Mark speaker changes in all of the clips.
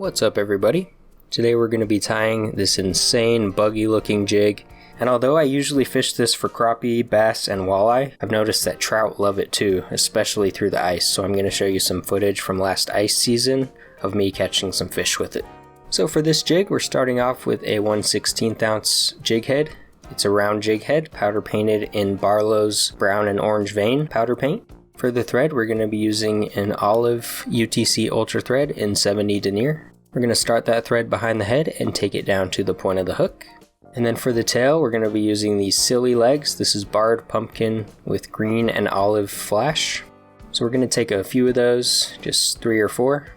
Speaker 1: What's up everybody? Today we're going to be tying this insane buggy looking jig, and although I usually fish this for crappie, bass, and walleye, I've noticed that trout love it too, especially through the ice, so I'm going to show you some footage from last ice season of me catching some fish with it. So for this jig, we're starting off with a 1/16 ounce jig head. It's a round jig head, powder painted in Barlow's brown and orange vein powder paint. For the thread, we're going to be using an olive UTC Ultra thread in 70 denier. We're going to start that thread behind the head and take it down to the point of the hook. And then for the tail, we're going to be using these Sili Legs. This is barred pumpkin with green and olive flash. So we're going to take a few of those, just 3 or 4,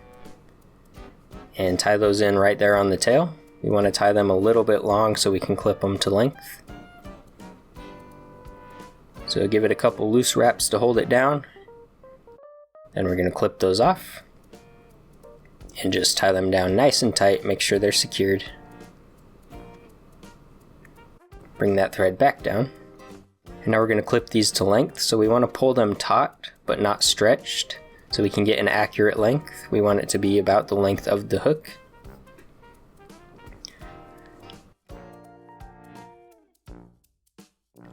Speaker 1: and tie those in right there on the tail. We want to tie them a little bit long so we can clip them to length. So give it a couple loose wraps to hold it down. Then we're going to clip those off and just tie them down nice and tight, make sure they're secured. Bring that thread back down. And now we're going to clip these to length, so we want to pull them taut but not stretched so we can get an accurate length. We want it to be about the length of the hook.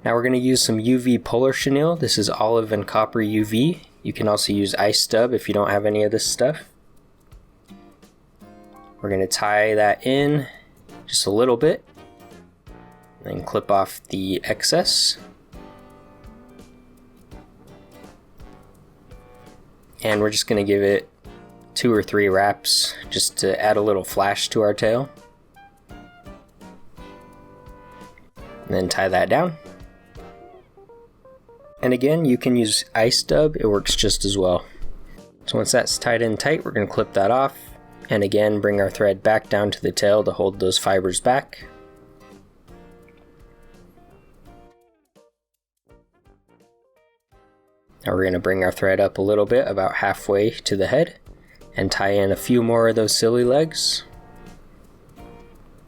Speaker 1: Now we're going to use some UV polar chenille. This is olive and copper UV. You can also use ice stub if you don't have any of this stuff. We're going to tie that in just a little bit, then clip off the excess. And we're just going to give it 2 or 3 wraps just to add a little flash to our tail. And then tie that down. And again, you can use ice stub, it works just as well. So once that's tied in tight, we're going to clip that off. And again, bring our thread back down to the tail to hold those fibers back. Now we're going to bring our thread up a little bit, about halfway to the head, and tie in a few more of those Sili Legs.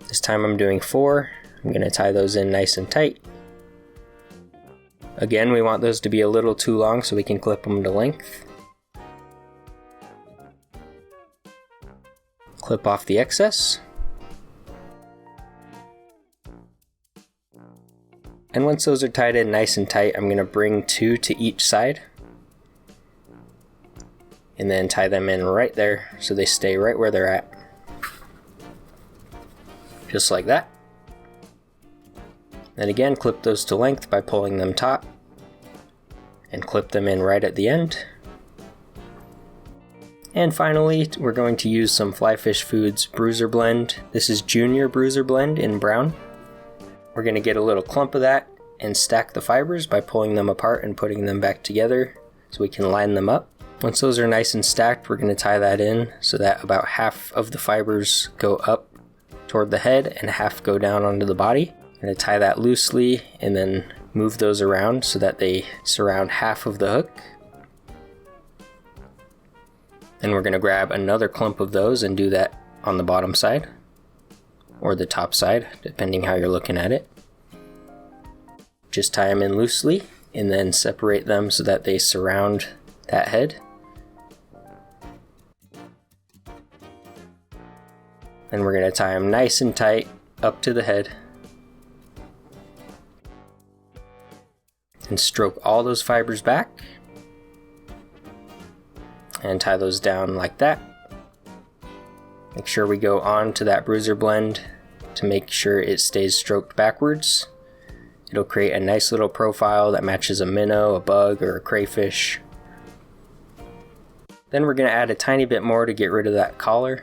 Speaker 1: This time I'm doing 4. I'm going to tie those in nice and tight. Again, we want those to be a little too long so we can clip them to length. Clip off the excess. And once those are tied in nice and tight, I'm going to bring 2 to each side. And then tie them in right there so they stay right where they're at. Just like that. Then again, clip those to length by pulling them taut. And clip them in right at the end. And finally, we're going to use some Fly Fish Foods Bruiser blend. This is Junior Bruiser blend in brown. We're going to get a little clump of that and stack the fibers by pulling them apart and putting them back together so we can line them up. Once those are nice and stacked, we're going to tie that in so that about half of the fibers go up toward the head and half go down onto the body. I'm going to tie that loosely and then move those around so that they surround half of the hook. Then we're going to grab another clump of those and do that on the bottom side, or the top side, depending how you're looking at it. Just tie them in loosely, and then separate them so that they surround that head. Then we're going to tie them nice and tight up to the head. And stroke all those fibers back. And tie those down like that. Make sure we go on to that Bruiser blend to make sure it stays stroked backwards. It'll create a nice little profile that matches a minnow, a bug, or a crayfish. Then we're going to add a tiny bit more to get rid of that collar.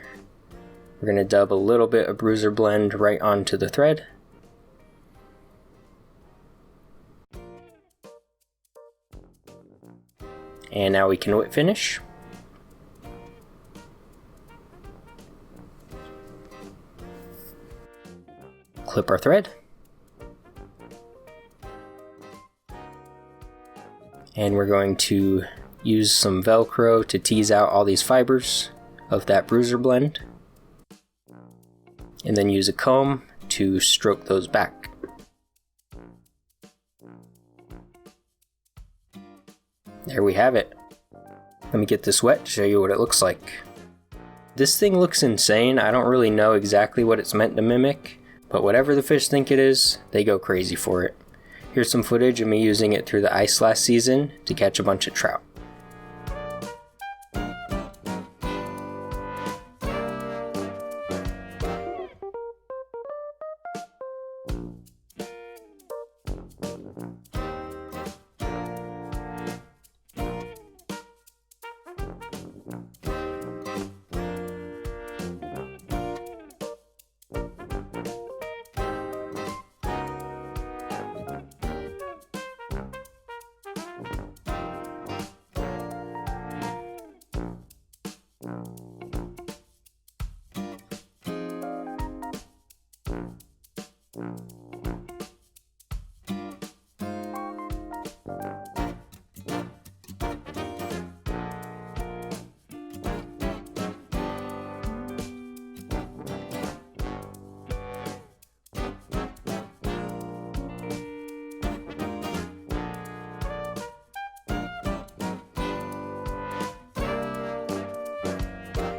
Speaker 1: We're going to dub a little bit of Bruiser blend right onto the thread. And now we can whip finish. Clip our thread. And we're going to use some Velcro to tease out all these fibers of that Bruiser blend. And then use a comb to stroke those back. There we have it. Let me get this wet to show you what it looks like. This thing looks insane. I don't really know exactly what it's meant to mimic, but whatever the fish think it is, they go crazy for it. Here's some footage of me using it through the ice last season to catch a bunch of trout.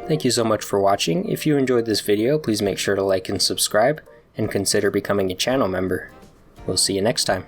Speaker 1: Thank you so much for watching. If you enjoyed this video, please make sure to like and subscribe, and consider becoming a channel member. We'll see you next time.